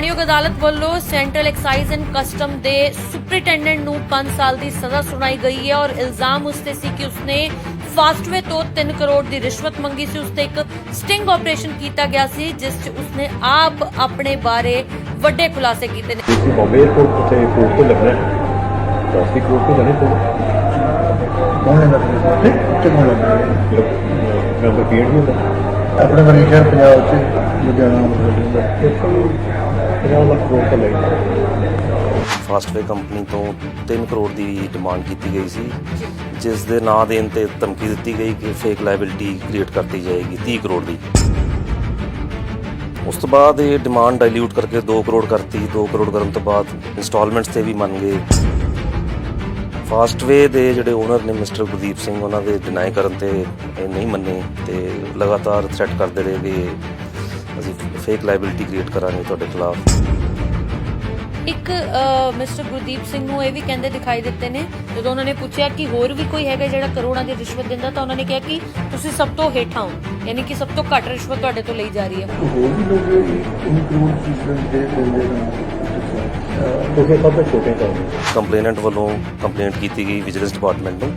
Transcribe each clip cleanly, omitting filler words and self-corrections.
ਮਾਣਯੋਗ ਅਦਾਲਤ ਵੱਲੋਂ ਸੈਂਟਰਲ ਐਕਸਾਈਜ਼ ਐਂਡ ਕਸਟਮ ਦੇ ਸੁਪਰਿੰਟੈਂਡੈਂਟ ਨੂੰ 5 ਸਾਲ ਦੀ ਸਜ਼ਾ ਸੁਣਾਈ ਗਈ ਹੈ ਔਰ ਇਲਜ਼ਾਮ ਉਸ ਤੇ ਸੀ ਕਿ ਉਸਨੇ ਫਾਸਟਵੇ ਤੋਂ 3 ਕਰੋੜ ਦੀ ਰਿਸ਼ਵਤ ਮੰਗੀ ਸੀ। ਉਸ ਤੇ ਇੱਕ ਸਟਿੰਗ ਆਪਰੇਸ਼ਨ ਕੀਤਾ ਗਿਆ ਸੀ ਜਿਸ 'ਚ ਉਸਨੇ ਆਪ ਆਪਣੇ ਬਾਰੇ ਵੱਡੇ ਖੁਲਾਸੇ ਕੀਤੇ ਨੇ। ਬੰਬੇ 에어ਪੋਰਟ ਤੇ ਕੋਰਟ ਤੋਂ ਲੱਗਣਾ ਹੈ ਟ੍ਰੈਫਿਕ ਕੋਰਟ ਤੋਂ ਜਾਣੇ ਕੌਣ ਲੈਂਦਾ ਕਿਉਂ ਲੈਂਦਾ ਮੈਂਬਰ ਪੀਐਡ ਨਹੀਂ ਹੁੰਦਾ ਆਪਣੇ ਬੜੀ ਸ਼ਹਿਰ ਪੰਜਾਬ 'ਚ ਲੁਧਿਆਣਾ ਮਤਲਬ 50 ਲੱਖ ਕਰੋੜ ਤੋਂ ਲੈ ਫਾਸਟਵੇ ਕੰਪਨੀ ਤੋਂ 3 ਕਰੋੜ ਦੀ ਡਿਮਾਂਡ ਕੀਤੀ ਗਈ ਸੀ ਜਿਸ ਦੇ ਨਾਂ ਦੇਣ ਤੇ ਧਮਕੀ ਦਿੱਤੀ ਗਈ ਕਿ ਫੇਕ ਲਾਇਬਿਲਿਟੀ ਕ੍ਰੀਏਟ ਕਰਤੀ ਜਾਏਗੀ 30 ਕਰੋੜ ਦੀ। ਉਸ ਤੋਂ ਬਾਅਦ ਇਹ ਡਿਮਾਂਡ ਡਾਇਲਿਊਟ ਕਰਕੇ 2 ਕਰੋੜ ਕਰਤੀ। 2 ਕਰੋੜ ਕਰਨ ਤੋਂ ਬਾਅਦ ਇੰਸਟਾਲਮੈਂਟਸ ਤੇ ਵੀ ਮੰਨ ਗਏ। ਫਾਸਟਵੇ ਦੇ ਜਿਹੜੇ ਓਨਰ ਨੇ ਮਿਸਟਰ ਗੁਰਦੀਪ ਸਿੰਘ ਉਹਨਾਂ ਦੇ ਡਿਨਾਈ ਕਰਨ ਤੇ ਇਹ ਨਹੀਂ ਮੰਨੇ ਤੇ ਲਗਾਤਾਰ ਥ੍ਰੈਟ ਕਰਦੇ ਰਹੇ ਕਿ ਅਸੀਂ ਫੇਕ ਲਾਇਬਿਲਿਟੀ ਕ੍ਰੀਏਟ ਕਰਾਂਗੇ ਤੁਹਾਡੇ ਖਿਲਾਫ। ਇੱਕ ਮਿਸਟਰ ਗੁਰਦੀਪ ਸਿੰਘ ਨੂੰ ਇਹ ਵੀ ਕਹਿੰਦੇ ਦਿਖਾਈ ਦਿੱਤੇ ਨੇ ਜਦੋਂ ਉਹਨਾਂ ਨੇ ਪੁੱਛਿਆ ਕਿ ਹੋਰ ਵੀ ਕੋਈ ਹੈਗਾ ਜਿਹੜਾ ਕਰੋੜਾਂ ਦੀ ਰਿਸ਼ਵਤ ਦਿੰਦਾ ਤਾਂ ਉਹਨਾਂ ਨੇ ਕਿਹਾ ਕਿ ਤੁਸੀਂ ਸਭ ਤੋਂ ਹੇਠਾਂ ਹੋ, ਯਾਨੀ ਕਿ ਸਭ ਤੋਂ ਘੱਟ ਰਿਸ਼ਵਤ ਤੁਹਾਡੇ ਤੋਂ ਲਈ ਜਾ ਰਹੀ ਹੈ। ਹੋਰ ਵੀ ਲੋਕ ਇਨ ਕਰੋੜ ਚੀਜ਼ਾਂ ਦੇ ਦਿੰਦੇ ਨੇ ਤੁਸੀਂ ਸਭ ਤੋਂ ਛੋਟੇ ਕੰਮ ਕੰਪਲੇਨੈਂਟ ਵੱਲੋਂ ਕੰਪਲੇਂਟ ਕੀਤੀ ਗਈ ਵਿਜੀਲੈਂਸ ਡਿਪਾਰਟਮੈਂਟ ਨੂੰ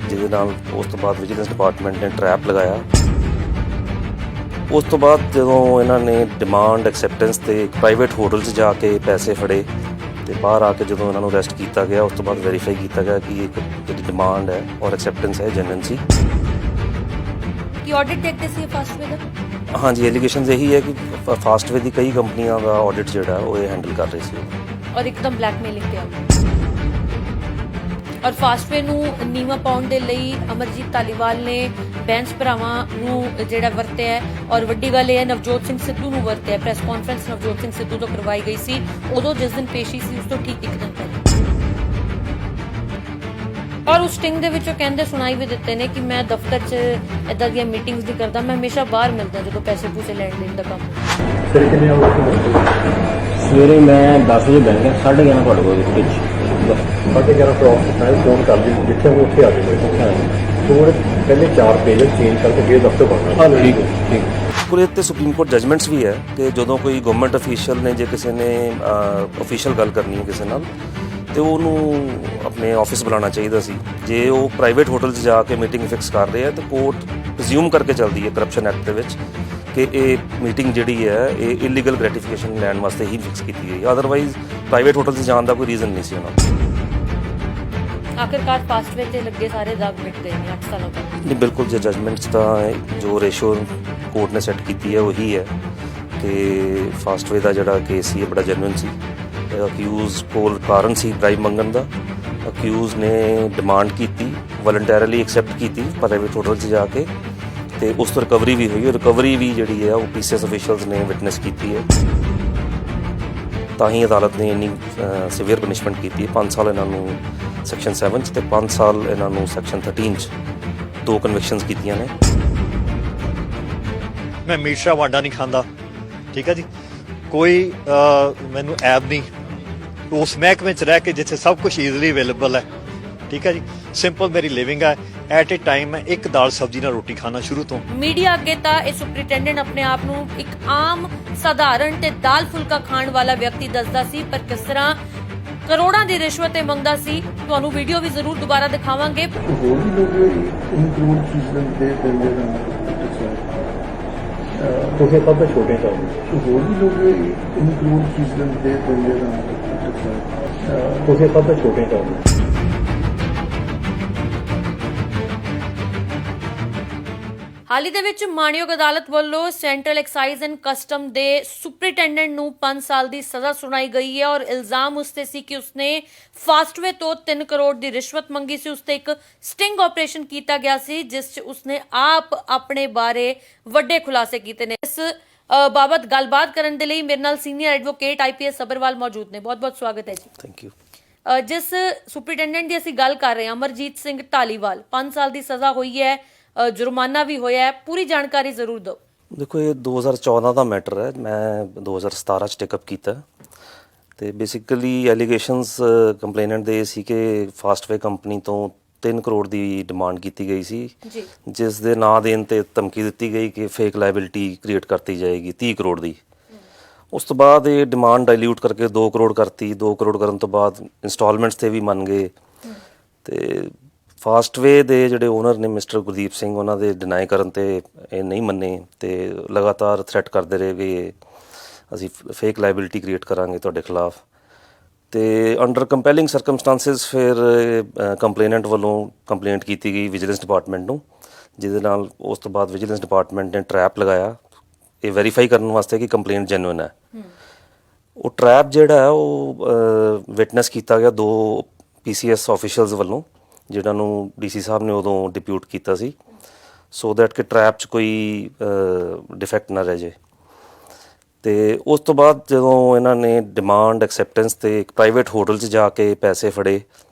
ਜਿਹਦੇ ਨਾਲ ਉਸ ਤੋਂ ਬਾਅਦ ਵਿਜੀਲੈਂਸ ਡਿਪਾਰਟਮੈਂਟ ਨੇ ਟਰੈਪ ਲਗਾਇਆ। ਉਸ ਤੋਂ ਬਾਅਦ ਜਦੋਂ ਇਹਨਾਂ ਨੇ ਡਿਮਾਂਡ ਐਕਸੈਪਟੈਂਸ ਤੇ ਪ੍ਰਾਈਵੇਟ ਹੋਟਲ 'ਚ ਜਾ ਕੇ ਪੈਸੇ ਫੜੇ ਤੇ ਬਾਹਰ ਆ ਕੇ ਜਦੋਂ ਇਹਨਾਂ ਨੂੰ ਅਰੈਸਟ ਕੀਤਾ ਗਿਆ ਉਸ ਤੋਂ ਬਾਅਦ ਵੈਰੀਫਾਈ ਕੀਤਾ ਗਿਆ ਕਿ ਇੱਕ ਜਿਹੜੀ ਡਿਮਾਂਡ ਹੈ ਔਰ ਐਕਸੈਪਟੈਂਸ ਹੈ ਜੈਨੂਇਨ ਸੀ। ਕਿ ਆਡਿਟ ਦੇਖਦੇ ਸੀ ਫਾਸਟਵੇ ਦਾ? ਹਾਂਜੀ, ਐਲੀਗੇਸ਼ਨਸ ਇਹੀ ਹੈ ਕਿ ਫਾਸਟਵੇ ਦੀ ਕਈ ਕੰਪਨੀਆਂ ਦਾ ਆਡਿਟ ਜਿਹੜਾ ਉਹ ਇਹ ਹੈਂਡਲ ਕਰ ਰਹੀ ਸੀ ਔਰ ਇੱਕਦਮ ਬਲੈਕਮੇਲਿੰਗ ਤੇ ਆ ਗਈ। ਔਰ ਫਾਸਟਵੇ ਨੂੰ ਨੀਵਾਂ ਪਾਉਣ ਦੇ ਲਈ ਅਮਰਜੀਤ ਧਾਲੀਵਾਲ ਨੇ ਬੈਂਸ ਭਰਾਵਾਂ ਨੂੰ ਜਿਹੜਾ ਵਰਤਿਆ ਹੈ ਔਰ ਵੱਡੀ ਗੱਲ ਇਹ ਹੈ ਨਵਜੋਤ ਸਿੰਘ ਸਿੱਧੂ ਨੂੰ ਵਰਤਿਆ। ਪ੍ਰੈਸ ਕਾਨਫਰੰਸ ਨਵਜੋਤ ਸਿੰਘ ਸਿੱਧੂ ਤੋਂ ਕਰਵਾਈ ਗਈ ਸੀ ਉਦੋਂ ਜਿਸ ਦਿਨ ਪੇਸ਼ੀ ਸੀ ਉਸ ਤੋਂ ਠੀਕ ਇੱਕ ਦਿਨ ਪਹਿਲਾਂ। ਔਰ ਉਸ ਸਟਿੰਗ ਦੇ ਵਿੱਚ ਉਹ ਕਹਿੰਦੇ ਸੁਣਾਈ ਵੀ ਦਿੱਤੇ ਨੇ ਕਿ ਮੈਂ ਦਫ਼ਤਰ 'ਚ ਇਦਾਂ ਦੀਆਂ ਮੀਟਿੰਗਸ ਨਹੀਂ ਕਰਦਾ, ਮੈਂ ਹਮੇਸ਼ਾ ਬਾਹਰ ਮਿਲਦਾ ਜਦੋਂ ਪੈਸੇ ਪੂਸੇ ਲੈਣ ਦੇਣ ਦਾ ਕੰਮ। ਫਿਰ ਕਿੰਨੇ ਆਉਂਦੇ ਸਵੇਰੇ ਮੈਂ 10 ਵਜੇ ਬੈਠ ਗਿਆ, 11:30 ਤੁਹਾਡੇ ਕੋਲ ਵਿੱਚ 11:30 ਤੋਂ ਫੋਨ ਕਰ ਦਿਓ ਜਿੱਥੇ ਉਹ ਉੱਥੇ ਆ ਜਾਵੇ। ਹੋਰ ਪਹਿਲੇ 4 ਪੇਜ ਚੇਂਜ ਕਰਕੇ ਫਿਰ ਦਫ਼ਤਰ ਬਣਨਾ। ਠੀਕ ਹੈ ਠੀਕ। ਪੂਰੇ ਤੇ ਸੁਪਰੀਮ ਕੋਰਟ ਜਜਮੈਂਟਸ ਵੀ ਹੈ ਕਿ ਜਦੋਂ ਕੋਈ ਗਵਰਨਮੈਂਟ ਅਫੀਸ਼ੀਅਲ ਨੇ ਜੇ ਕਿਸੇ ਨੇ ਅਫੀਸ਼ੀਅਲ ਗੱਲ ਕਰਨੀ ਹੈ ਕਿਸੇ ਨਾਲ ਤੇ ਉਹਨੂੰ ਆਪਣੇ ਆਫਿਸ ਬੁਲਾਉਣਾ ਚਾਹੀਦਾ ਸੀ। ਜੇ ਉਹ ਪ੍ਰਾਈਵੇਟ ਹੋਟਲ 'ਚ ਜਾ ਕੇ ਮੀਟਿੰਗ ਫਿਕਸ ਕਰ ਰਹੇ ਆ ਤਾਂ ਕੋਰਟ ਪ੍ਰਜ਼ਿਊਮ ਕਰਕੇ ਚੱਲਦੀ ਹੈ ਕਰਪਸ਼ਨ ਐਕਟ ਦੇ ਵਿੱਚ ਕਿ ਇਹ ਮੀਟਿੰਗ ਜਿਹੜੀ ਹੈ ਇਹ ਇਲੀਗਲ ਗ੍ਰੈਟੀਫਿਕੇਸ਼ਨ ਲੈਣ ਵਾਸਤੇ ਹੀ ਫਿਕਸ ਕੀਤੀ ਗਈ। ਅਦਰਵਾਈਜ਼ ਪ੍ਰਾਈਵੇਟ ਹੋਟਲ 'ਚ ਜਾਣ ਦਾ ਕੋਈ ਰੀਜ਼ਨ ਨਹੀਂ ਸੀ ਉਹਨਾਂ ਨੂੰ। ਆਖਿਰਕਾਰ ਫਾਸਟਵੇ ਤੇ ਲੱਗੇ ਸਾਰੇ ਦਾਗ ਮਿਟ ਗਏ ਨੇ 8 ਸਾਲਾਂ ਤੱਕ। ਨਹੀਂ, ਬਿਲਕੁਲ ਜੇ ਜਜਮੈਂਟਸ ਤਾਂ ਜੋ ਰੇਸ਼ੋ ਕੋਰਟ ਨੇ ਸੈੱਟ ਕੀਤੀ ਹੈ ਉਹੀ ਹੈ ਕਿ ਫਾਸਟਵੇ ਦਾ ਜਿਹੜਾ ਕੇਸ ਸੀ ਇਹ ਬੜਾ ਜੈਨੂਇਨ ਸੀ। ਅਕਿਊਜ਼ ਕੋਲ ਕਾਰਨ ਸੀ ਡਰਾਈਵ ਮੰਗਣ ਦਾ। ਅਕਿਊਜ਼ ਨੇ ਡਿਮਾਂਡ ਕੀਤੀ, ਵਲੰਟੈਰੀਲੀ ਐਕਸੈਪਟ ਕੀਤੀ ਪ੍ਰਾਈਵੇਟ ਹੋਟਲ 'ਚ ਜਾ ਕੇ ਤੇ ਉਸ ਤੋਂ ਰਿਕਵਰੀ ਵੀ ਹੋਈ। ਰਿਕਵਰੀ ਵੀ ਜਿਹੜੀ ਹੈ ਉਹ ਪੀਸੀਐਸ ਅਫੀਸ਼ੀਅਲਸ ਨੇ ਵਿਟਨੈਸ ਕੀਤੀ ਹੈ ਤਾਂ ਹੀ ਅਦਾਲਤ ਨੇ ਇੰਨੀ ਸੀਵੀਅਰ ਪਨਿਸ਼ਮੈਂਟ ਕੀਤੀ ਹੈ। 5 ਸਾਲ ਇਹਨਾਂ ਨੂੰ ਸੈਕਸ਼ਨ 7 'ਚ ਤੇ 5 ਸਾਲ ਇਹਨਾਂ ਨੂੰ ਸੈਕਸ਼ਨ 13 'ਚ 2 ਕਨਵਿਕਸ਼ਨਸ ਕੀਤੀਆਂ ਨੇ। ਮੈਂ ਮੀਟ ਵਾਂਡਾ ਨਹੀਂ ਖਾਂਦਾ, ਠੀਕ ਹੈ ਜੀ। ਕੋਈ ਮੈਨੂੰ ਐਬ ਨਹੀਂ ਉਸ ਮਹਿਕਮੇ 'ਚ ਰਹਿ ਕੇ ਜਿੱਥੇ ਸਭ ਕੁਝ ਈਜ਼ੀਲੀ ਅਵੇਲੇਬਲ ਹੈ, ਠੀਕ ਹੈ ਜੀ। ਸਿੰਪਲ ਮੇਰੀ ਲਿਵਿੰਗ ਹੈ। ਐਟ ਏ ਟਾਈਮ ਮੈਂ ਇੱਕ ਦਾਲ ਸਬਜ਼ੀ ਨਾਲ ਰੋਟੀ ਖਾਣਾ ਸ਼ੁਰੂ ਤੋਂ। ਮੀਡੀਆ ਅੱਗੇ ਤਾਂ ਇਹ ਸੁਪਰਿੰਟੈਂਡੈਂਟ ਆਪਣੇ ਆਪ ਨੂੰ ਇੱਕ ਆਮ ਸਧਾਰਨ ਤੇ ਦਾਲ ਫੁਲਕਾ ਖਾਣ ਵਾਲਾ ਵਿਅਕਤੀ ਦੱਸਦਾ ਸੀ, ਪਰ ਕਿਸ ਤਰ੍ਹਾਂ ਕਰੋੜਾਂ ਦੀ ਰਿਸ਼ਵਤ ਮੰਗਦਾ ਸੀ ਤੁਹਾਨੂੰ ਵੀਡੀਓ ਵੀ ਜ਼ਰੂਰ ਦੁਬਾਰਾ ਦਿਖਾਵਾਂਗੇ। ਹੋਰ ਵੀ ਲੋਕ ਇਨ ਕਰੋੜ ਚੀਜ਼ਾਂ ਦੇ ਦਿੰਦੇ ਨੇ ਤੁਸੀਂ ਸਭ ਤੋਂ ਛੋਟੇ ਕੰਮ ਹੋਰ ਵੀ ਲੋਕ ਇਨ ਕਰੋੜ ਚੀਜ਼ਾਂ ਦੇ ਦਿੰਦੇ ਨੇ ਤੁਸੀਂ ਸਭ ਤੋਂ ਛੋਟੇ ਕੰਮ। ਹਾਲ ਹੀ ਦੇ ਵਿੱਚ ਮਾਣਯੋਗ ਅਦਾਲਤ ਵੱਲੋਂ ਸੈਂਟਰਲ ਐਕਸਾਈਜ਼ ਐਂਡ ਕਸਟਮ ਦੇ ਸੁਪਰਿੰਟੈਂਡੈਂਟ ਨੂੰ 5 ਸਾਲ ਦੀ ਸਜ਼ਾ ਸੁਣਾਈ ਗਈ ਹੈ ਔਰ ਇਲਜ਼ਾਮ ਉਸ ਤੇ ਸੀ ਕਿ ਉਸਨੇ ਫਾਸਟਵੇ ਤੋਂ 3 ਕਰੋੜ ਦੀ ਰਿਸ਼ਵਤ ਮੰਗੀ ਸੀ। ਉਸ ਤੇ ਇੱਕ ਸਟਿੰਗ ਆਪਰੇਸ਼ਨ ਕੀਤਾ ਗਿਆ ਸੀ ਜਿਸ 'ਚ ਉਸਨੇ ਆਪ ਆਪਣੇ ਬਾਰੇ ਵੱਡੇ ਖੁਲਾਸੇ ਕੀਤੇ ਨੇ। ਇਸ ਬਾਬਤ ਗੱਲਬਾਤ ਕਰਨ ਦੇ ਲਈ ਮੇਰੇ ਨਾਲ ਸੀਨੀਅਰ ਐਡਵੋਕੇਟ ਆਈਪੀਐਸ ਸਬਰਵਾਲ ਮੌਜੂਦ ਨੇ। ਬਹੁਤ-ਬਹੁਤ ਸਵਾਗਤ ਹੈ ਜੀ। Thank you. ਜਿਸ ਸੁਪਰਿੰਟੈਂਡੈਂਟ ਦੀ ਅਸੀਂ ਗੱਲ ਕਰ ਰਹੇ ਹਾਂ ਅਮਰਜੀਤ ਸਿੰਘ ਧਾਲੀਵਾਲ, 5 ਸਾਲ ਦੀ ਸਜ਼ਾ ਹੋਈ ਹੈ, ਜੁਰਮਾਨਾ ਵੀ ਹੋਇਆ ਹੈ, ਪੂਰੀ ਜਾਣਕਾਰੀ ਜ਼ਰੂਰ ਦਿਓ। ਦੇਖੋ ਇਹ 2014 ਦਾ ਮੈਟਰ ਹੈ, ਮੈਂ 2017 'ਚ ਟੇਕਅਪ ਕੀਤਾ ਤੇ ਬੇਸਿਕਲੀ ਐਲੀਗੇਸ਼ਨਸ ਕੰਪਲੇਨੈਂਟ ਦੇ ਸੀ ਕਿ ਫਾਸਟਵੇ ਕੰਪਨੀ ਤੋਂ 3 ਕਰੋੜ ਦੀ ਡਿਮਾਂਡ ਕੀਤੀ ਗਈ ਸੀ ਜਿਸ ਦੇ ਨਾਂ ਦੇਣ ਤੇ ਧਮਕੀ ਦਿੱਤੀ ਗਈ ਕਿ ਫੇਕ ਲਾਇਬਿਲਿਟੀ ਕ੍ਰੀਏਟ ਕਰਤੀ ਜਾਏਗੀ 30 ਕਰੋੜ ਦੀ। ਉਸ ਤੋਂ ਬਾਅਦ ਇਹ ਡਿਮਾਂਡ ਡਾਇਲਿਊਟ ਕਰਕੇ 2 ਕਰੋੜ ਕਰਤੀ। 2 ਕਰੋੜ ਕਰਨ ਤੋਂ ਬਾਅਦ ਇੰਸਟਾਲਮੈਂਟਸ ਤੇ ਵੀ ਮੰਨ ਗਏ ਤੇ ਫਾਸਟਵੇ ਦੇ ਜਿਹੜੇ ਓਨਰ ਨੇ ਮਿਸਟਰ ਗੁਰਦੀਪ ਸਿੰਘ, ਉਹਨਾਂ ਦੇ ਡਿਨਾਈ ਕਰਨ ਤੇ ਇਹ ਨਹੀਂ ਮੰਨੇ ਤੇ ਲਗਾਤਾਰ ਥ੍ਰੈਟ ਕਰਦੇ ਰਹੇ ਵੀ ਅਸੀਂ ਫੇਕ ਲਾਇਬਿਲਿਟੀ ਕ੍ਰੀਏਟ ਕਰਾਂਗੇ ਤੁਹਾਡੇ ਖਿਲਾਫ। ਤੇ ਅੰਡਰ ਕੰਪੈਲਿੰਗ ਸਰਕਮਸਟੈਂਸਿਸ ਫਿਰ ਕੰਪਲੇਨੈਂਟ ਵੱਲੋਂ ਕੰਪਲੇਂਟ ਕੀਤੀ ਗਈ ਵਿਜੀਲੈਂਸ ਡਿਪਾਰਟਮੈਂਟ ਨੂੰ, ਜਿਹਦੇ ਨਾਲ ਉਸ ਤੋਂ ਬਾਅਦ ਵਿਜੀਲੈਂਸ ਡਿਪਾਰਟਮੈਂਟ ਨੇ ਟਰੈਪ ਲਗਾਇਆ ਇਹ ਵੈਰੀਫਾਈ ਕਰਨ ਵਾਸਤੇ ਕਿ ਕੰਪਲੇਂਟ ਜੈਨੂਇਨ ਹੈ। ਉਹ ਟਰੈਪ ਜਿਹੜਾ ਹੈ ਉਹ ਵਿਟਨੈਸ ਕੀਤਾ ਗਿਆ 2 PCS ਆਫੀਸ਼ੀਅਲਸ ਵੱਲੋਂ, ਜਿਹਨਾਂ ਨੂੰ DC ਸਾਹਿਬ ਨੇ ਉਦੋਂ ਡਿਪਿਊਟ ਕੀਤਾ ਸੀ ਸੋ ਦੈਟ ਕਿ ਟਰੈਪ 'ਚ ਕੋਈ ਡਿਫੈਕਟ ਨਾ ਰਹਿ ਜੇ। ਤੇ ਉਸ ਤੋਂ ਬਾਅਦ ਜਦੋਂ ਇਹਨਾਂ ਨੇ ਡਿਮਾਂਡ ਐਕਸੈਪਟੈਂਸ ਤੇ ਇੱਕ ਪ੍ਰਾਈਵੇਟ ਹੋਟਲ 'ਚ ਜਾ ਕੇ ਪੈਸੇ ਫੜੇ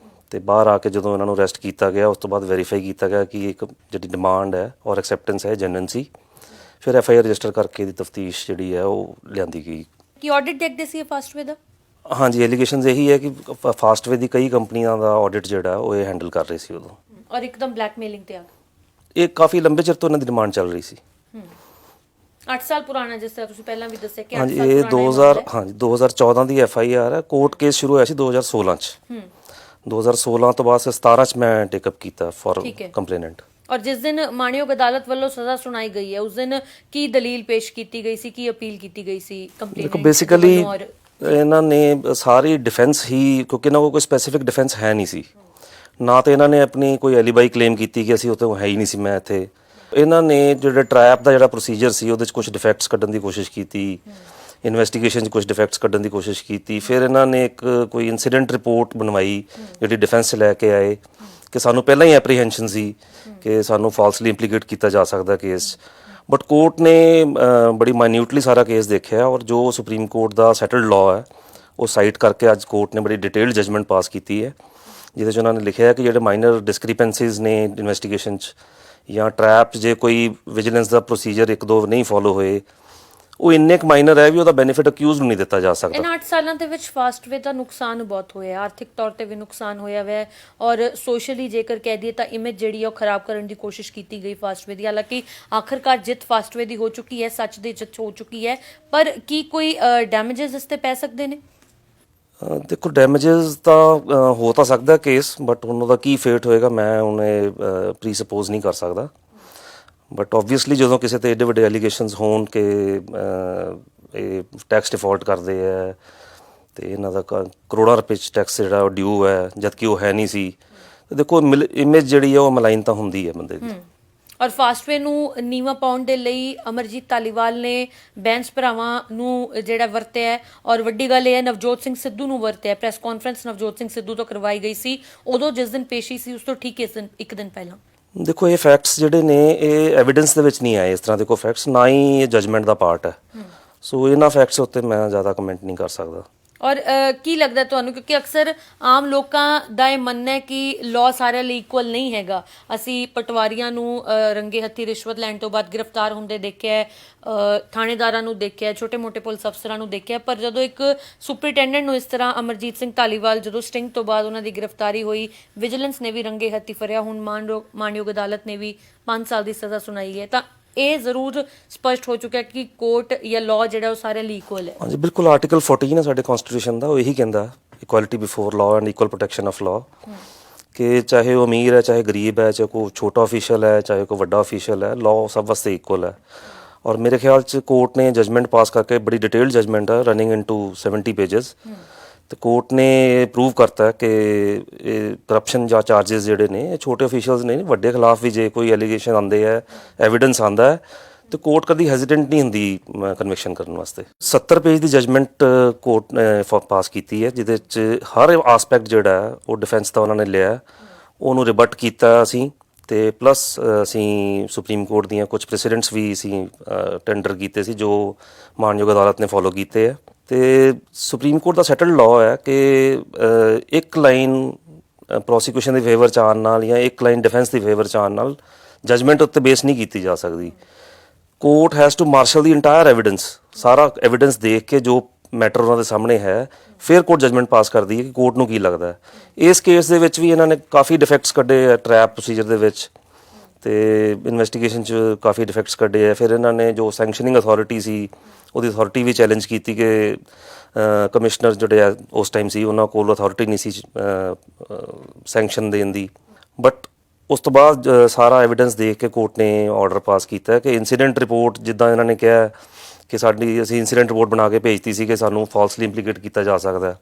ਤੇ ਬਾਹਰ ਆ ਕੇ ਜਦੋਂ ਇਹਨਾਂ ਨੂੰ ਅਰੈਸਟ ਕੀਤਾ ਗਿਆ, ਉਸ ਤੋਂ ਬਾਅਦ ਵੈਰੀਫਾਈ ਕੀਤਾ ਗਿਆ ਕਿ ਇੱਕ ਜਿਹੜੀ ਡਿਮਾਂਡ ਹੈ ਔਰ ਐਕਸੈਪਟੈਂਸ ਹੈ ਜੈਨੂਇਨ ਸੀ। ਫਿਰ FIR ਰਜਿਸਟਰ ਕਰਕੇ ਇਹਦੀ ਤਫਤੀਸ਼ ਜਿਹੜੀ ਹੈ ਉਹ ਲਿਆਂਦੀ ਗਈ। ਕੀ ਆਡਿਟ ਦੇਖਦੇ ਸੀ ਫਾਸਟਵੇ ਦਾ? ਹਾਂਜੀ, ਐਲੀਗੇਸ਼ਨਸ ਇਹੀ ਹੈ ਕਿ ਫਾਸਟਵੇ ਦੀ ਕਈ ਕੰਪਨੀਆਂ ਦਾ ਆਡਿਟ ਜਿਹੜਾ ਉਹ ਇਹ ਹੈਂਡਲ ਕਰ ਰਹੇ ਸੀ ਉਦੋਂ, ਔਰ ਇੱਕਦਮ ਬਲੈਕਮੇਲਿੰਗ ਤੇ ਆ ਗਏ। ਇਹ ਕਾਫੀ ਲੰਬੇ ਚਿਰ ਤੋਂ ਇਹਨਾਂ ਦੀ ਡਿਮਾਂਡ ਚੱਲ ਰਹੀ ਸੀ। 8 ਸਾਲ ਪੁਰਾਣਾ, ਜਿਸ ਤਰ੍ਹਾਂ ਤੁਸੀਂ ਪਹਿਲਾਂ ਵੀ ਦੱਸਿਆ ਕਿ 8 ਹਾਂਜੀ, ਸਾਲ ਇਹ ਪੁਰਾਣਾ 2014 ਦੀ FIR ਹੈ। ਕੋਰਟ ਕੇਸ ਸ਼ੁਰੂ ਹੋਇਆ ਸੀ 2016 ਚ। 2016 ਤੋਂ ਬਾਅਦ 17 ਚ ਮੈਂ ਟੇਕਅਪ ਕੀਤਾ ਫॉर ਠੀਕ ਹੈ। ਕੰਪਲੇਨੈਂਟ। ਔਰ ਜਿਸ ਦਿਨ ਮਾਣਯੋਗ ਅਦਾਲਤ ਵੱਲੋਂ ਸਜ਼ਾ ਸੁਣਾਈ ਗਈ ਹੈ ਉਸ ਦਿਨ ਕੀ ਦਲੀਲ ਪੇਸ਼ ਕੀਤੀ ਗਈ ਸੀ, ਕੀ ਅਪੀਲ ਕੀਤੀ ਗਈ ਸੀ ਕੰਪਲੇਨੈਂਟ? ਦੇਖੋ ਬੇਸਿਕਲੀ ਇਹਨਾਂ ਨੇ ਸਾਰੀ ਡਿਫੈਂਸ ਹੀ, ਕਿਉਂਕਿ ਇਹਨਾਂ ਕੋਲ ਕੋਈ ਸਪੈਸੀਫਿਕ ਡਿਫੈਂਸ ਹੈ ਨਹੀਂ ਸੀ ਨਾ, ਤੇ ਇਹਨਾਂ ਨੇ ਆਪਣੀ ਕੋਈ ਐਲੀਬਾਈ ਕਲੇਮ ਕੀਤੀ ਕਿ ਅਸੀਂ ਉੱਥੇ ਹੈ ਹੀ ਨਹੀਂ ਸੀ ਮੈਂ ਇੱਥੇ। ਇਹਨਾਂ ਨੇ ਜਿਹੜਾ ਟਰੈਪ ਦਾ ਜਿਹੜਾ ਪ੍ਰੋਸੀਜਰ ਸੀ ਉਹਦੇ 'ਚ ਕੁਝ ਡਿਫੈਕਟਸ ਕੱਢਣ ਦੀ ਕੋਸ਼ਿਸ਼ ਕੀਤੀ, ਇਨਵੈਸਟੀਗੇਸ਼ਨ 'ਚ ਕੁਝ ਡਿਫੈਕਟਸ ਕੱਢਣ ਦੀ ਕੋਸ਼ਿਸ਼ ਕੀਤੀ। ਫਿਰ ਇਹਨਾਂ ਨੇ ਇੱਕ ਕੋਈ ਇਨਸੀਡੈਂਟ ਰਿਪੋਰਟ ਬਣਵਾਈ ਜਿਹੜੀ ਡਿਫੈਂਸ 'ਚ ਲੈ ਕੇ ਆਏ ਕਿ ਸਾਨੂੰ ਪਹਿਲਾਂ ਹੀ ਐਪਰੀਹੈਂਸ਼ਨ ਸੀ ਕਿ ਸਾਨੂੰ ਫਾਲਸਲੀ ਇੰਪਲੀਕੇਟ ਕੀਤਾ ਜਾ ਸਕਦਾ ਕੇਸ। ਬਟ ਕੋਰਟ ਨੇ ਬੜੀ ਮਾਈਨਿਊਟਲੀ ਸਾਰਾ ਕੇਸ ਦੇਖਿਆ ਔਰ ਜੋ ਸੁਪਰੀਮ ਕੋਰਟ ਦਾ ਸੈਟਲਡ ਲਾਅ ਹੈ ਉਹ ਸਾਈਟ ਕਰਕੇ ਅੱਜ ਕੋਰਟ ਨੇ ਬੜੀ ਡਿਟੇਲਡ ਜਜਮੈਂਟ ਪਾਸ ਕੀਤੀ ਹੈ, ਜਿਹਦੇ 'ਚ ਉਹਨਾਂ ਨੇ ਲਿਖਿਆ ਕਿ ਜਿਹੜੇ ਮਾਈਨਰ ਡਿਸਕ੍ਰਿਪੈਂਸੀਜ਼ ਨੇ ਇਨਵੈਸਟੀਗੇਸ਼ਨ 'ਚ ਜਾਂ ਟਰੈਪ 'ਚ ਜੇ ਕੋਈ ਵਿਜੀਲੈਂਸ ਦਾ ਪ੍ਰੋਸੀਜਰ 1-2 ਨਹੀਂ ਫੋਲੋ ਹੋਏ, ਉਹ ਇੰਨੇ ਕੁ ਮਾਈਨਰ ਹੈ ਵੀ ਉਹਦਾ ਬੈਨੀਫਿਟ ਅਕਿਊਜ਼ ਨੂੰ ਨਹੀਂ ਦਿੱਤਾ ਜਾ ਸਕਦਾ। ਇਹਨਾਂ 8 ਸਾਲਾਂ ਦੇ ਵਿੱਚ ਫਾਸਟਵੇ ਦਾ ਨੁਕਸਾਨ ਬਹੁਤ ਹੋਇਆ, ਆਰਥਿਕ ਤੌਰ ਤੇ ਵੀ ਨੁਕਸਾਨ ਹੋਇਆ ਹੈ ਔਰ ਸੋਸ਼ਲੀ ਜੇਕਰ ਕਹਿ ਦਈਏ ਤਾਂ ਇਮੇਜ ਜਿਹੜੀ ਹੈ ਉਹ ਖਰਾਬ ਕਰਨ ਦੀ ਕੋਸ਼ਿਸ਼ ਕੀਤੀ ਗਈ ਫਾਸਟਵੇ ਦੀ। ਹਾਲਾਂਕਿ ਆਖਰਕਾਰ ਜਿੱਤ ਫਾਸਟਵੇ ਦੀ ਹੋ ਚੁੱਕੀ ਹੈ, ਸੱਚ ਦੀ ਜਿੱਤ ਹੋ ਚੁੱਕੀ ਹੈ, ਪਰ ਕੀ ਕੋਈ ਡੈਮੇਜਸ ਇਸ ਤੇ ਪੈ ਸਕਦੇ ਨੇ? ਦੇਖੋ ਡੈਮੇਜਸ ਤਾਂ ਹੋ ਤਾਂ ਸਕਦਾ ਕੇਸ, ਬਟ ਉਹਨਾਂ ਦਾ ਕੀ ਫੇਟ ਹੋਏਗਾ ਮੈਂ ਉਹਨੇ ਪ੍ਰੀ ਸਪੋਜ਼ ਨਹੀਂ ਕਰ ਸਕਦਾ। ਬਟ ਓਬਵੀਅਸਲੀ ਜਦੋਂ ਕਿਸੇ ਤੇ ਏਡੇ ਵੱਡੇ ਐਲੀਗੇਸ਼ਨਸ ਹੋਣ ਕਿ ਇਹ ਟੈਕਸ ਡਿਫਾਲਟ ਕਰਦੇ ਹੈ ਤੇ ਇਹਨਾਂ ਦਾ ਕਰੋੜਾਂ ਰੁਪਏ 'ਚ ਟੈਕਸ ਜਿਹੜਾ ਉਹ ਡਿਊ ਹੈ ਜਦਕਿ ਉਹ ਹੈ ਨਹੀਂ ਸੀ, ਤੇ ਦੇਖੋ ਇਮੇਜ ਜਿਹੜੀ ਹੈ ਉਹ ਮਲਾਈਨ ਤਾਂ ਹੁੰਦੀ ਹੈ ਬੰਦੇ ਦੀ। ਔਰ ਫਾਸਟਵੇ ਨੂੰ ਨੀਵਾਂ ਪਾਉਣ ਦੇ ਲਈ ਅਮਰਜੀਤ ਧਾਲੀਵਾਲ ਨੇ ਬੈਂਸ ਭਰਾਵਾਂ ਨੂੰ ਜਿਹੜਾ ਵਰਤਿਆ ਹੈ ਔਰ ਵੱਡੀ ਗੱਲ ਇਹ ਹੈ ਨਵਜੋਤ ਸਿੰਘ ਸਿੱਧੂ ਨੂੰ ਵਰਤਿਆ। ਪ੍ਰੈਸ ਕਾਨਫਰੰਸ ਨਵਜੋਤ ਸਿੰਘ ਸਿੱਧੂ ਤੋਂ ਕਰਵਾਈ ਗਈ ਸੀ ਉਦੋਂ ਜਿਸ ਦਿਨ ਪੇਸ਼ੀ ਸੀ ਉਸ ਤੋਂ ਠੀਕ ਇੱਕ ਦਿਨ ਪਹਿਲਾਂ। ਦੇਖੋ ਇਹ ਫੈਕਟਸ ਜਿਹੜੇ ਨੇ ਇਹ ਐਵੀਡੈਂਸ ਦੇ ਵਿੱਚ ਨਹੀਂ ਆਏ, ਇਸ ਤਰ੍ਹਾਂ ਦੇ ਕੋਈ ਫੈਕਟਸ, ਨਾ ਹੀ ਇਹ ਜਜਮੈਂਟ ਦਾ ਪਾਰਟ ਹੈ। ਸੋ ਇਹਨਾਂ ਫੈਕਟਸ ਉੱਤੇ ਮੈਂ ਜ਼ਿਆਦਾ ਕਮੈਂਟ ਨਹੀਂ ਕਰ ਸਕਦਾ। ਔਰ ਕੀ ਲੱਗਦਾ ਤੁਹਾਨੂੰ, ਕਿਉਂਕਿ ਅਕਸਰ ਆਮ ਲੋਕਾਂ ਦਾ ਇਹ ਮੰਨਣਾ ਹੈ ਕਿ ਲਾਅ ਸਾਰਿਆਂ ਲਈ ਇਕੁਅਲ ਨਹੀਂ ਹੈਗਾ। ਅਸੀਂ ਪਟਵਾਰੀਆਂ ਨੂੰ ਰੰਗੇ ਹੱਥੀ ਰਿਸ਼ਵਤ ਲੈਣ ਤੋਂ ਬਾਅਦ ਗ੍ਰਿਫਤਾਰ ਹੁੰਦੇ ਦੇਖਿਆ, ਥਾਣੇਦਾਰਾਂ ਨੂੰ ਦੇਖਿਆ, ਛੋਟੇ-ਮੋਟੇ ਪੁਲਿਸ ਅਫਸਰਾਂ ਨੂੰ ਦੇਖਿਆ, ਪਰ ਜਦੋਂ ਇੱਕ ਸੁਪਰਿੰਟੈਂਡੈਂਟ ਨੂੰ ਇਸ ਤਰ੍ਹਾਂ ਅਮਰਜੀਤ ਸਿੰਘ ਧਾਲੀਵਾਲ ਜਦੋਂ ਸਟਿੰਗ ਤੋਂ ਬਾਅਦ ਉਹਨਾਂ ਦੀ ਗ੍ਰਿਫਤਾਰੀ ਹੋਈ, ਵਿਜੀਲੈਂਸ ਨੇ ਵੀ ਰੰਗੇ ਹੱਥੀ ਫੜਿਆ, ਹੁਣ ਮਾਣਯੋਗ ਅਦਾਲਤ ਨੇ ਵੀ 5 ਸਾਲ ਦੀ ਸਜ਼ਾ ਸੁਣਾਈ ਹੈ, ਤਾਂ ਇਹ ਜ਼ਰੂਰ ਸਪਸ਼ਟ ਹੋ ਚੁੱਕਿਆ ਕਿ ਕੋਰਟ ਜਾਂ ਲਾਅ ਜਿਹੜਾ ਉਹ ਸਾਰਿਆਂ ਲਈ ਇਕੁਅਲ ਹੈ। ਹਾਂਜੀ ਬਿਲਕੁਲ, ਆਰਟੀਕਲ 14 ਹੈ ਸਾਡੇ ਕਨਸਟੀਟਿਊਸ਼ਨ ਦਾ, ਉਹ ਇਹੀ ਕਹਿੰਦਾ equality before law and equal protection of law, ਕਿ ਚਾਹੇ ਉਹ ਅਮੀਰ ਹੈ, ਚਾਹੇ ਗਰੀਬ ਹੈ, ਚਾਹੇ ਕੋਈ ਛੋਟਾ ਅਫੀਸ਼ੀਅਲ ਹੈ, ਚਾਹੇ ਕੋਈ ਵੱਡਾ ਅਫੀਸ਼ੀਅਲ ਹੈ, ਲਾਅ ਸਭ ਵਾਸਤੇ ਇਕੁਅਲ ਹੈ। ਔਰ ਮੇਰੇ ਖਿਆਲ 'ਚ ਕੋਰਟ ਨੇ ਜਜਮੈਂਟ ਪਾਸ ਕਰਕੇ, ਬੜੀ ਡਿਟੇਲਡ ਜਜਮੈਂਟ ਹੈ ਰਨਿੰਗ ਇਨਟੂ 70 ਪੇजेस, ਤੇ ਕੋਰਟ ਨੇ ਪ੍ਰੂਵ ਕਰਤਾ ਕਿ ਇਹ ਕਰਪਸ਼ਨ ਜਾਂ ਚਾਰजेस ਜਿਹੜੇ ਨੇ ਇਹ ਛੋਟੇ ਅਫੀਸ਼ੀਅਲਸ ਨੇ, ਵੱਡੇ ਖਿਲਾਫ ਵੀ ਜੇ ਕੋਈ ਐਲੀਗੇਸ਼ਨ ਆਉਂਦੇ ਹੈ, ਐਵੀਡੈਂਸ ਆਉਂਦਾ ਹੈ, ਤੇ ਕੋਰਟ ਕਦੀ ਹੈਜ਼ੀਟੈਂਟ ਨਹੀਂ ਹੁੰਦੀ ਕਨਵਿਕਸ਼ਨ ਕਰਨ ਵਾਸਤੇ। 70 ਪੇਜ ਦੀ ਜਜਮੈਂਟ ਕੋਰਟ ਨੇ ਪਾਸ ਕੀਤੀ ਹੈ, ਜਿਹਦੇ 'ਚ ਹਰ ਆਸਪੈਕਟ ਜਿਹੜਾ ਹੈ ਉਹ ਡਿਫੈਂਸ ਦਾ ਉਹਨਾਂ ਨੇ ਲਿਆ, ਉਹਨੂੰ ਰਿਬਟ ਕੀਤਾ ਅਸੀਂ, ਤੇ ਪਲੱਸ ਅਸੀਂ ਸੁਪਰੀਮ ਕੋਰਟ ਦੀਆਂ ਕੁਝ ਪ੍ਰੈਸੀਡੈਂਟਸ ਵੀ ਅਸੀਂ ਟੈਂਡਰ ਕੀਤੇ ਸੀ ਜੋ ਮਾਣਯੋਗ ਅਦਾਲਤ ਨੇ ਫੋਲੋ ਕੀਤੇ ਹੈ। ਤੇ ਸੁਪਰੀਮ ਕੋਰਟ ਦਾ ਸੈਟਲਡ ਲਾਅ ਹੈ ਕਿ ਇੱਕ ਲਾਈਨ ਪ੍ਰੋਸੀਕਿਊਸ਼ਨ ਦੇ ਫੇਵਰ 'ਚ ਆਉਣ ਨਾਲ ਜਾਂ ਇੱਕ ਲਾਈਨ ਡਿਫੈਂਸ ਦੀ ਫੇਵਰ 'ਚ ਆਉਣ ਨਾਲ ਜਜਮੈਂਟ ਉੱਤੇ ਬੇਸ ਨਹੀਂ ਕੀਤੀ ਜਾ ਸਕਦੀ। Court has to marshal the entire evidence, ਸਾਰਾ ਐਵੀਡੈਂਸ ਦੇਖ ਕੇ ਜੋ ਮੈਟਰ ਉਹਨਾਂ ਦੇ ਸਾਹਮਣੇ ਹੈ, ਫਿਰ ਕੋਰਟ ਜਜਮੈਂਟ ਪਾਸ ਕਰਦੀ ਹੈ ਕਿ ਕੋਰਟ ਨੂੰ ਕੀ ਲੱਗਦਾ ਹੈ। ਇਸ ਕੇਸ ਦੇ ਵਿੱਚ ਵੀ ਇਹਨਾਂ ਨੇ ਕਾਫੀ ਡਿਫੈਕਟਸ ਕੱਢੇ ਟਰੈਪ ਪ੍ਰੋਸੀਜਰ ਦੇ ਵਿੱਚ, ਤੇ ਇਨਵੈਸਟੀਗੇਸ਼ਨ 'ਚ ਕਾਫੀ ਡਿਫੈਕਟਸ ਕੱਢੇ ਆ। ਫਿਰ ਇਹਨਾਂ ਨੇ ਜੋ ਸੈਂਕਸ਼ਨਿੰਗ ਅਥਾਰਟੀ ਸੀ ਉਹਦੀ ਅਥਾਰਟੀ ਵੀ ਚੈਲੰਜ ਕੀਤੀ ਕਿ ਕਮਿਸ਼ਨਰ ਜਿਹੜੇ ਆ ਉਸ ਟਾਈਮ ਸੀ ਉਹਨਾਂ ਕੋਲ ਅਥਾਰਟੀ ਨਹੀਂ ਸੀ ਸੈਂਕਸ਼ਨ ਦੇਣ ਦੀ। ਬਟ ਉਸ ਤੋਂ ਬਾਅਦ ਸਾਰਾ ਐਵੀਡੈਂਸ ਦੇਖ ਕੇ ਕੋਰਟ ਨੇ ਆਰਡਰ ਪਾਸ ਕੀਤਾ ਕਿ ਇਨਸੀਡੈਂਟ ਰਿਪੋਰਟ ਜਿੱਦਾਂ ਇਹਨਾਂ ਨੇ ਕਿਹਾ ਕਿ ਅਸੀਂ ਇਨਸੀਡੈਂਟ ਰਿਪੋਰਟ ਬਣਾ ਕੇ ਭੇਜਤੀ ਸੀ ਕਿ ਸਾਨੂੰ ਫਾਲਸਲੀ ਇੰਪਲੀਕੇਟ ਕੀਤਾ ਜਾ ਸਕਦਾ ਹੈ।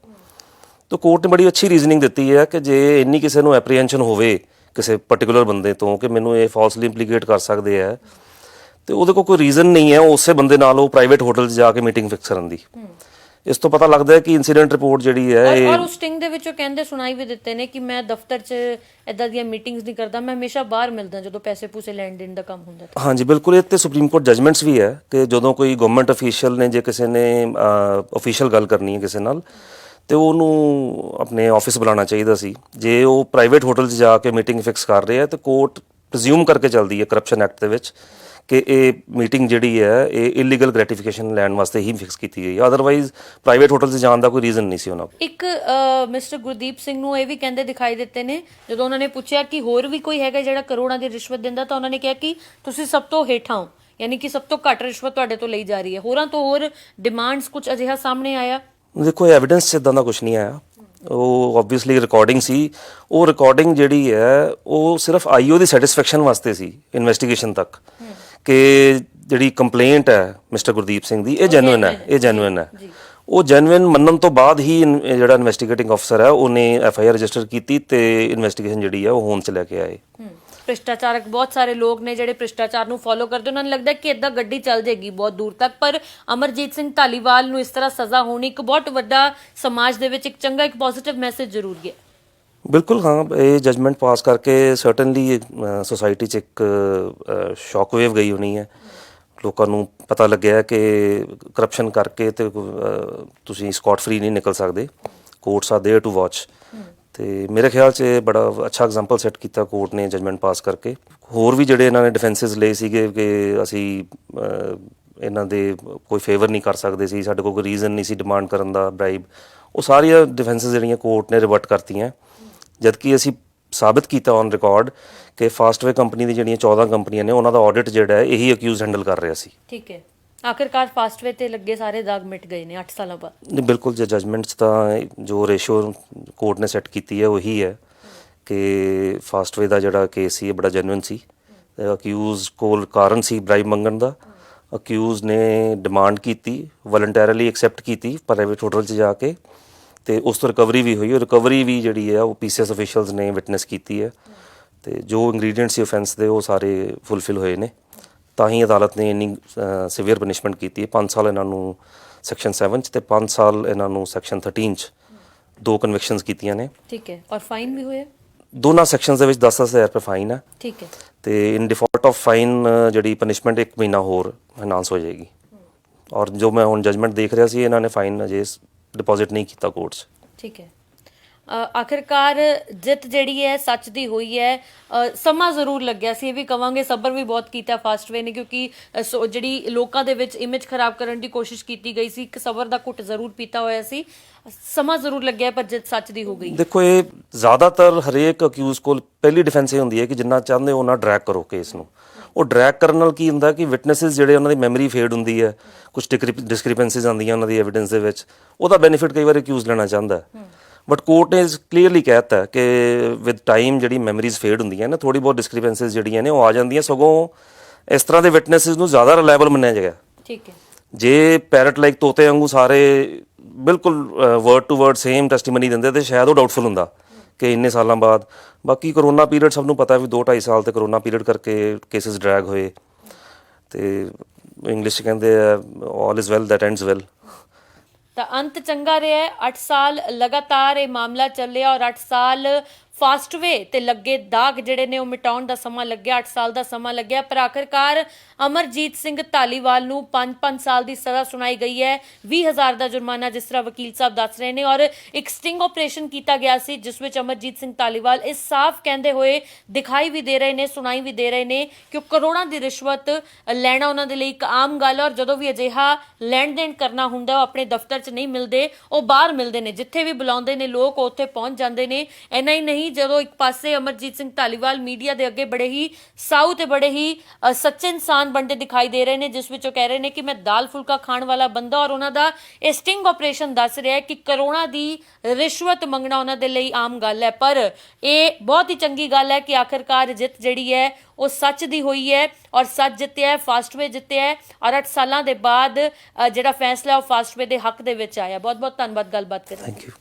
ਤਾਂ ਕੋਰਟ ਨੇ ਬੜੀ ਅੱਛੀ ਰੀਜ਼ਨਿੰਗ ਦਿੱਤੀ ਹੈ ਕਿ ਜੇ ਇੰਨੀ ਕਿਸੇ ਨੂੰ ਐਪਰੀਹੈਂਸ਼ਨ ਹੋਵੇ ਕਿਸੇ ਪਰਟੀਕੂਲਰ ਬੰਦੇ ਤੋਂ ਕਿ ਮੈਨੂੰ ਇਹ ਫਾਲਸਲੀ ਇੰਪਲੀਕੇਟ ਕਰ ਸਕਦੇ ਆ, ਤੇ ਉਹਦੇ ਕੋਲ ਕੋਈ ਰੀਜ਼ਨ ਨਹੀਂ ਹੈ ਉਸੇ ਬੰਦੇ ਨਾਲ ਉਹ ਪ੍ਰਾਈਵੇਟ ਹੋਟਲ 'ਚ ਜਾ ਕੇ ਮੀਟਿੰਗ ਫਿਕਸ ਕਰਨ ਦੀ। ਇਸ ਤੋਂ ਪਤਾ ਲੱਗਦਾ ਹੈ ਕਿ ਇਨਸੀਡੈਂਟ ਰਿਪੋਰਟ ਜਿਹੜੀ ਹੈ ਔਰ ਉਸ ਸਟਿੰਗ ਦੇ ਵਿੱਚੋਂ ਕਹਿੰਦੇ ਸੁਣਾਈ ਵੀ ਦਿੱਤੇ ਨੇ ਕਿ ਮੈਂ ਦਫ਼ਤਰ 'ਚ ਇਦਾਂ ਦੀਆਂ ਮੀਟਿੰਗਸ ਨਹੀਂ ਕਰਦਾ, ਮੈਂ ਹਮੇਸ਼ਾ ਬਾਹਰ ਮਿਲਦਾ ਜਦੋਂ ਪੈਸੇ ਪੂਸੇ ਲੈਣ ਦੇਣ ਦਾ ਕੰਮ ਹੁੰਦਾ। ਹਾਂਜੀ ਬਿਲਕੁਲ, ਇਹ ਤੇ ਸੁਪਰੀਮ ਕੋਰਟ ਜਜਮੈਂਟਸ ਵੀ ਹੈ ਕਿ ਜਦੋਂ ਕੋਈ ਗਵਰਨਮੈਂਟ ਅਫੀਸ਼ੀਅਲ ਨੇ ਜੇ ਕਿਸੇ ਨੇ ਅਫੀਸ਼ੀਅਲ ਗੱਲ ਕਰਨੀ ਹੈ ਕਿਸੇ ਨਾਲ ਤੇ ਉਹਨੂੰ ਆਪਣੇ ਆਫਿਸ ਬੁਲਾਉਣਾ ਚਾਹੀਦਾ ਸੀ। ਜੇ ਉਹ ਪ੍ਰਾਈਵੇਟ ਹੋਟਲ 'ਚ ਜਾ ਕੇ ਮੀਟਿੰਗ ਫਿਕਸ ਕਰ ਰਹੇ ਆ ਤੇ ਕੋਰਟ ਪ੍ਰਜ਼ਿਊਮ ਕਰਕੇ ਚੱਲਦੀ ਹੈ ਕਰਪਸ਼ਨ ਐਕਟ ਦੇ ਵਿੱਚ ਕਿ ਇਹ ਮੀਟਿੰਗ ਜਿਹੜੀ ਹੈ ਇਹ ਇਲੀਗਲ ਗ੍ਰੈਟੀਫਿਕੇਸ਼ਨ ਲੈਣ ਵਾਸਤੇ ਹੀ ਫਿਕਸ ਕੀਤੀ ਗਈ ਹੈ, ਅਦਰਵਾਈਜ਼ ਪ੍ਰਾਈਵੇਟ ਹੋਟਲ 'ਚ ਜਾਣ ਦਾ ਕੋਈ ਰੀਜ਼ਨ ਨਹੀਂ ਸੀ ਉਹਨਾਂ ਕੋਲ। ਇੱਕ ਮਿਸਟਰ ਗੁਰਦੀਪ ਸਿੰਘ ਨੂੰ ਇਹ ਵੀ ਕਹਿੰਦੇ ਦਿਖਾਈ ਦਿੱਤੇ ਨੇ ਜਦੋਂ ਉਹਨਾਂ ਨੇ ਪੁੱਛਿਆ ਕਿ ਹੋਰ ਵੀ ਕੋਈ ਹੈਗਾ ਜਿਹੜਾ ਕਰੋੜਾਂ ਦੀ ਰਿਸ਼ਵਤ ਦਿੰਦਾ ਤਾਂ ਉਹਨਾਂ ਨੇ ਕਿਹਾ ਕਿ ਤੁਸੀਂ ਸਭ ਤੋਂ ਹੇਠਾਂ ਹੋ, ਯਾਨੀ ਕਿ ਸਭ ਤੋਂ ਘੱਟ ਰਿਸ਼ਵਤ ਤੁਹਾਡੇ ਤੋਂ ਲਈ ਜਾ ਰਹੀ ਹੈ। ਹੋਰਾਂ ਤੋਂ ਹੋਰ ਡਿਮਾਂਡਸ ਕੁਝ ਅਜਿਹਾ ਸਾਹਮਣੇ ਆਇਆ? ਦੇਖੋ ਐਵੀਡੈਂਸ 'ਚ ਇੱਦਾਂ ਦਾ ਕੁਝ ਨਹੀਂ ਆਇਆ। ਉਹ ਓਬਵੀਅਸਲੀ ਰਿਕਾਰਡਿੰਗ ਸੀ, ਉਹ ਰਿਕਾਰਡਿੰਗ ਜਿਹੜੀ ਹੈ ਉਹ ਸਿਰਫ ਆਈਓ ਦੀ ਸੈਟੀਸਫੈਕਸ਼ਨ ਵਾਸਤੇ ਸੀ ਇਨਵੈਸਟੀਗੇਸ਼ਨ ਤੱਕ ਕਿ ਜਿਹੜੀ ਕੰਪਲੇਂਟ ਹੈ ਮਿਸਟਰ ਗੁਰਦੀਪ ਸਿੰਘ ਦੀ ਇਹ ਜੈਨੂਇਨ ਹੈ, ਇਹ ਜੈਨੂਇਨ ਹੈ। ਉਹ ਜੈਨੂਇਨ ਮੰਨਣ ਤੋਂ ਬਾਅਦ ਹੀ ਜਿਹੜਾ ਇਨਵੈਸਟੀਗੇਟਿੰਗ ਅਫਸਰ ਹੈ ਉਹਨੇ FIR ਰਜਿਸਟਰ ਕੀਤੀ ਤੇ ਇਨਵੈਸਟੀਗੇਸ਼ਨ ਜਿਹੜੀ ਹੈ ਉਹ ਹੋਂਦ 'ਚ ਲੈ ਕੇ ਆਏ। ਭ੍ਰਿਸ਼ਟਾਚਾਰਕ ਬਹੁਤ ਸਾਰੇ ਲੋਕ ਨੇ ਜਿਹੜੇ ਭ੍ਰਿਸ਼ਟਾਚਾਰ ਨੂੰ ਫੋਲੋ ਕਰਦੇ, ਉਹਨਾਂ ਨੂੰ ਲੱਗਦਾ ਕਿ ਇਦਾਂ ਗੱਡੀ ਚੱਲ ਜਾਏਗੀ ਬਹੁਤ ਦੂਰ ਤੱਕ, ਪਰ ਅਮਰਜੀਤ ਸਿੰਘ ਧਾਲੀਵਾਲ ਨੂੰ ਇਸ ਤਰ੍ਹਾਂ ਸਜ਼ਾ ਹੋਣੀ ਇੱਕ ਬਹੁਤ ਵੱਡਾ ਸਮਾਜ ਦੇ ਵਿੱਚ ਇੱਕ ਚੰਗਾ ਇੱਕ ਪੋਜ਼ਿਟਿਵ ਮੈਸੇਜ ਜ਼ਰੂਰ ਗਿਆ। ਬਿਲਕੁਲ ਹਾਂ, ਇਹ ਜਜਮੈਂਟ ਪਾਸ ਕਰਕੇ ਸਰਟਨਲੀ ਸੋਸਾਇਟੀ 'ਚ ਇੱਕ ਸ਼ੌਕ ਵੇਵ ਗਈ ਹੋਣੀ ਹੈ। ਲੋਕਾਂ ਨੂੰ ਪਤਾ ਲੱਗਿਆ ਕਿ ਕਰਪਸ਼ਨ ਕਰਕੇ ਤੇ ਤੁਸੀਂ ਸਕਾਟ ਫਰੀ ਨਹੀਂ ਨਿਕਲ ਸਕਦੇ, courts are there to watch. ਤੇ ਮੇਰੇ ਖਿਆਲ 'ਚ ਇਹ ਬੜਾ ਅੱਛਾ ਐਗਜ਼ਾਮਪਲ ਸੈੱਟ ਕੀਤਾ ਕੋਰਟ ਨੇ ਜਜਮੈਂਟ ਪਾਸ ਕਰਕੇ। ਹੋਰ ਵੀ ਜਿਹੜੇ ਇਹਨਾਂ ਨੇ ਡਿਫੈਂਸਿਸ ਲਏ ਸੀਗੇ ਕਿ ਅਸੀਂ ਇਹਨਾਂ ਦੇ ਕੋਈ ਫੇਵਰ ਨਹੀਂ ਕਰ ਸਕਦੇ ਸੀ, ਸਾਡੇ ਕੋਲ ਕੋਈ ਰੀਜ਼ਨ ਨਹੀਂ ਸੀ ਡਿਮਾਂਡ ਕਰਨ ਦਾ ਬ੍ਰਾਈਬ, ਉਹ ਸਾਰੀਆਂ ਡਿਫੈਂਸਿਸ ਜਿਹੜੀਆਂ ਕੋਰਟ ਨੇ ਰਿਵਰਟ ਕਰਤੀਆਂ। ਜਦਕਿ ਅਸੀਂ ਸਾਬਿਤ ਕੀਤਾ ਔਨ ਰਿਕਾਰਡ ਕਿ ਫਾਸਟਵੇ ਕੰਪਨੀ ਦੀ ਜਿਹੜੀਆਂ 14 ਕੰਪਨੀਆਂ ਨੇ ਉਹਨਾਂ ਦਾ ਆਡਿਟ ਜਿਹੜਾ ਹੈ ਇਹੀ ਅਕਿਊਜ਼ ਹੈਂਡਲ ਕਰ ਰਿਹਾ ਸੀ। ਠੀਕ ਹੈ, ਆਖਿਰਕਾਰ ਫਾਸਟਵੇ ਤੇ ਲੱਗੇ ਸਾਰੇ ਦਾਗ ਮਿਟ ਗਏ ਨੇ 8 ਸਾਲਾਂ ਬਾਅਦ। ਨਹੀਂ ਬਿਲਕੁਲ, ਜੇ ਜਜਮੈਂਟ 'ਚ ਤਾਂ ਜੋ ਰੇਸ਼ੋ ਕੋਰਟ ਨੇ ਸੈੱਟ ਕੀਤੀ ਹੈ ਉਹੀ ਹੈ ਕਿ ਫਾਸਟਵੇ ਦਾ ਜਿਹੜਾ ਕੇਸ ਸੀ ਇਹ ਬੜਾ ਜੈਨੂਇਨ ਸੀ। ਅਕਿਊਜ਼ ਕੋਲ ਕਾਰਨ ਸੀ ਬ੍ਰਾਈਬ ਮੰਗਣ ਦਾ, ਅਕਿਊਜ਼ ਨੇ ਡਿਮਾਂਡ ਕੀਤੀ, ਵਲੰਟੈਰੀਲੀ ਐਕਸੈਪਟ ਕੀਤੀ ਪ੍ਰਾਈਵੇਟ ਹੋਟਲ 'ਚ ਜਾ ਕੇ, ਤੇ ਉਸ ਤੋਂ ਰਿਕਵਰੀ ਵੀ ਹੋਈ। ਉਹ ਰਿਕਵਰੀ ਵੀ ਜਿਹੜੀ ਹੈ ਉਹ PCS ਅਫੀਸ਼ੀਅਲਸ ਨੇ ਵਿਟਨੈਸ ਕੀਤੀ ਹੈ ਤੇ ਜੋ ਇੰਗਰੀਡੀਐਂਟਸ ਸੀ ਆਫੈਂਸ ਦੇ ਉਹ ਸਾਰੇ ਫੁੱਲਫਿਲ ਹੋਏ ਨੇ, ਤਾਂ ਹੀ ਅਦਾਲਤ ਨੇ ਇੰਨੀ ਸੀਵੀਅਰ ਪਨਿਸ਼ਮੈਂਟ ਕੀਤੀ ਹੈ। 5 ਸਾਲ ਇਹਨਾਂ ਨੂੰ ਸੈਕਸ਼ਨ 7 'ਚ ਤੇ 5 ਸਾਲ ਇਹਨਾਂ ਨੂੰ ਸੈਕਸ਼ਨ 13 'ਚ 2 ਕਨਵਿਕਸ਼ਨਸ ਕੀਤੀਆਂ ਨੇ। ਠੀਕ ਹੈ, ਔਰ ਫਾਈਨ ਵੀ ਹੋਇਆ ਦੋਨਾਂ ਸੈਕਸ਼ਨਸ ਦੇ ਵਿੱਚ 10,000 ਰੁਪਏ ਫਾਈਨ ਹੈ। ਠੀਕ ਹੈ, ਤੇ ਇਨ ਡਿਫਾਲਟ ਆਫ ਫਾਈਨ ਜਿਹੜੀ ਪਨਿਸ਼ਮੈਂਟ 1 ਮਹੀਨਾ ਹੋਰ ਅਨਾਉਂਸ ਹੋ ਜਾਏਗੀ। ਔਰ ਜੋ ਮੈਂ ਹੁਣ ਜਜਮੈਂਟ ਦੇਖ ਰਿਹਾ ਸੀ ਇਹਨਾਂ ਨੇ ਫਾਈਨ ਅਜੇ ਡਿਪੋਜ਼ਿਟ ਨਹੀਂ ਕੀਤਾ ਕੋਰਟ 'ਚ। ਠੀਕ ਹੈ, ਆਖਿਰਕਾਰ ਜਿੱਤ ਜਿਹੜੀ ਹੈ ਸੱਚ ਦੀ ਹੋਈ ਹੈ। ਸਮਾਂ ਜ਼ਰੂਰ ਲੱਗਿਆ ਸੀ, ਇਹ ਵੀ ਕਵਾਂਗੇ, ਸਬਰ ਵੀ ਬਹੁਤ ਕੀਤਾ ਫਾਸਟਵੇ ਨੇ, ਕਿਉਂਕਿ ਜਿਹੜੀ ਲੋਕਾਂ ਦੇ ਵਿੱਚ ਇਮੇਜ ਖਰਾਬ ਕਰਨ ਦੀ ਕੋਸ਼ਿਸ਼ ਕੀਤੀ ਗਈ ਸੀ, ਇੱਕ ਸਬਰ ਦਾ ਘੁੱਟ ਜ਼ਰੂਰ ਪੀਤਾ ਹੋਇਆ ਸੀ। ਸਮਾਂ ਜ਼ਰੂਰ ਲੱਗਿਆ ਪਰ ਜਿੱਤ ਸੱਚ ਦੀ ਹੋ ਗਈ। ਦੇਖੋ ਇਹ ਜ਼ਿਆਦਾਤਰ ਹਰੇਕ ਅਕਿਊਜ਼ ਕੋਲ ਪਹਿਲੀ ਡਿਫੈਂਸ ਇਹ ਹੁੰਦੀ ਹੈ ਕਿ ਜਿੰਨਾ ਚਾਹੁੰਦੇ ਉਹਨਾਂ ਡਰੈਗ ਕਰੋ ਕੇਸ ਨੂੰ। ਉਹ ਡਰੈਗ ਕਰਨ ਨਾਲ ਕੀ ਹੁੰਦਾ ਕਿ ਵਿਟਨੈਸਿਸ ਜਿਹੜੇ ਉਹਨਾਂ ਦੀ ਮੈਮਰੀ ਫੇਡ ਹੁੰਦੀ ਹੈ, ਕੁਝ ਡਿਸਕ੍ਰਿਪੈਂਸੀਜ਼ ਆਉਂਦੀਆਂ ਉਹਨਾਂ ਦੀ ਐਵੀਡੈਂਸ ਦੇ ਵਿੱਚ, ਉਹਦਾ ਬੈਨੀਫਿਟ ਕਈ ਵਾਰ ਅਕਿਊਜ਼ ਲੈਣਾ ਚਾਹੁੰਦਾ ਹੈ। ਬਟ ਕੋਰਟ ਨੇ ਕਲੀਅਰਲੀ ਕਹਿ ਦਿੱਤਾ ਕਿ ਵਿਦ ਟਾਈਮ ਜਿਹੜੀ ਮੈਮਰੀਜ਼ ਫੇਡ ਹੁੰਦੀਆਂ ਨੇ, ਥੋੜੀ ਬਹੁਤ ਡਿਸਕ੍ਰਿਪੈਂਸੀਜ਼ ਜਿਹੜੀਆਂ ਨੇ ਉਹ ਆ ਜਾਂਦੀਆਂ, ਸਗੋਂ ਇਸ ਤਰ੍ਹਾਂ ਦੇ ਵਿਟਨੈਸਿਸ ਨੂੰ ਜ਼ਿਆਦਾ ਰਿਲਾਇਬਲ ਮੰਨਿਆ ਜਾਏਗਾ। ਠੀਕ ਹੈ, ਜੇ ਪੈਰਟ ਲਾਈਕ ਤੋਤੇ ਵਾਂਗੂ ਸਾਰੇ ਬਿਲਕੁਲ word to word same testimony ਦਿੰਦੇ ਤੇ ਸ਼ਾਇਦ ਉਹ ਡਾਊਟਫੁਲ ਹੁੰਦਾ ਕਿ ਇੰਨੇ ਸਾਲਾਂ ਬਾਅਦ। ਬਾਕੀ ਕਰੋਨਾ ਪੀਰੀਅਡ ਸਭ ਨੂੰ ਪਤਾ ਵੀ 2-2.5 ਸਾਲ ਤੇ ਕਰੋਨਾ ਪੀਰੀਅਡ ਕਰਕੇ ਕੇਸਿਸ ਡਰੈਗ ਹੋਏ, ਤੇ ਇੰਗਲਿਸ਼ 'ਚ ਕਹਿੰਦੇ ਆ all is well that ends well. ਤਾਂ ਅੰਤ ਚੰਗਾ ਰਿਹਾ। 8 ਸਾਲ ਲਗਾਤਾਰ ਇਹ ਮਾਮਲਾ ਚੱਲਿਆ ਔਰ 8 ਸਾਲ ਫਾਸਟਵੇ ਤੇ ਲੱਗੇ ਦਾਗ ਜਿਹੜੇ ਨੇ ਉਹ ਮਿਟਾਉਣ ਦਾ ਸਮਾਂ ਲੱਗਿਆ। 8 ਸਾਲ ਦਾ ਸਮਾਂ ਲੱਗਿਆ, ਪਰ ਆਖਿਰਕਾਰ ਅਮਰਜੀਤ ਸਿੰਘ ਧਾਲੀਵਾਲ ਨੂੰ 5-5 ਸਾਲ ਦੀ ਸਜ਼ਾ ਸੁਣਾਈ ਗਈ ਹੈ, 20,000 ਦਾ ਜੁਰਮਾਨਾ ਜਿਸ ਤਰ੍ਹਾਂ ਵਕੀਲ ਸਾਹਿਬ ਦੱਸ ਰਹੇ ਨੇ। ਔਰ ਇੱਕ ਸਟਿੰਗ ਆਪਰੇਸ਼ਨ ਕੀਤਾ ਗਿਆ ਸੀ ਜਿਸ ਵਿੱਚ ਅਮਰਜੀਤ ਸਿੰਘ ਧਾਲੀਵਾਲ ਇਹ ਸਾਫ਼ ਕਹਿੰਦੇ ਹੋਏ ਦਿਖਾਈ ਵੀ ਦੇ ਰਹੇ ਨੇ, ਸੁਣਾਈ ਵੀ ਦੇ ਰਹੇ ਨੇ ਕਿ ਉਹ ਕਰੋੜਾਂ ਦੀ ਰਿਸ਼ਵਤ ਲੈਣਾ ਉਹਨਾਂ ਦੇ ਲਈ ਇੱਕ ਆਮ ਗੱਲ। ਔਰ ਜਦੋਂ ਵੀ ਅਜਿਹਾ ਲੈਣ ਦੇਣ ਕਰਨਾ ਹੁੰਦਾ ਉਹ ਆਪਣੇ ਦਫ਼ਤਰ 'ਚ ਨਹੀਂ ਮਿਲਦੇ, ਉਹ ਬਾਹਰ ਮਿਲਦੇ ਨੇ, ਜਿੱਥੇ ਵੀ ਬੁਲਾਉਂਦੇ ਨੇ ਲੋਕ ਉੱਥੇ ਪਹੁੰਚ ਜਾਂਦੇ ਨੇ। ਇੰਨਾ ਹੀ ਨਹੀਂ, ਨਹੀਂ ਜਦੋਂ ਇੱਕ ਪਾਸੇ ਅਮਰਜੀਤ ਸਿੰਘ ਧਾਲੀਵਾਲ ਮੀਡੀਆ ਦੇ ਅੱਗੇ ਬੜੇ ਹੀ ਸਾਊ ਤੇ ਬੜੇ ਹੀ ਸੱਚੇ ਇਨਸਾਨ ਬਣਦੇ ਦਿਖਾਈ ਦੇ ਰਹੇ ਨੇ, ਜਿਸ ਵਿੱਚ ਉਹ ਕਹਿ ਰਹੇ ਨੇ ਕਿ ਮੈਂ ਦਾਲ ਫੁਲਕਾ ਖਾਣ ਵਾਲਾ ਬੰਦਾ, ਔਰ ਉਹਨਾਂ ਦਾ ਇਹ ਸਟਿੰਗ ਆਪਰੇਸ਼ਨ ਦੱਸ ਰਿਹਾ ਹੈ ਕਿ ਕਰੋੜਾਂ ਦੀ ਰਿਸ਼ਵਤ ਮੰਗਣਾ ਉਹਨਾਂ ਦੇ ਲਈ ਆਮ ਗੱਲ ਹੈ। ਪਰ ਇਹ ਬਹੁਤ ਹੀ ਚੰਗੀ ਗੱਲ ਹੈ ਕਿ ਆਖਿਰਕਾਰ ਜਿੱਤ ਜਿਹੜੀ ਹੈ ਉਹ ਸੱਚ ਦੀ ਹੋਈ ਹੈ ਔਰ ਸੱਚ ਜਿੱਤਿਆ ਹੈ, ਫਾਸਟਵੇ ਜਿੱਤਿਆ ਹੈ ਔਰ 8 ਸਾਲਾਂ ਦੇ ਬਾਅਦ ਜਿਹੜਾ ਫੈਸਲਾ ਉਹ ਫਾਸਟਵੇ ਦੇ ਹੱਕ ਦੇ ਵਿੱਚ ਆਇਆ। ਬਹੁਤ ਬਹੁਤ ਧੰਨਵਾਦ ਗੱਲਬਾਤ ਕਰਨ ਲਈ। Thank you.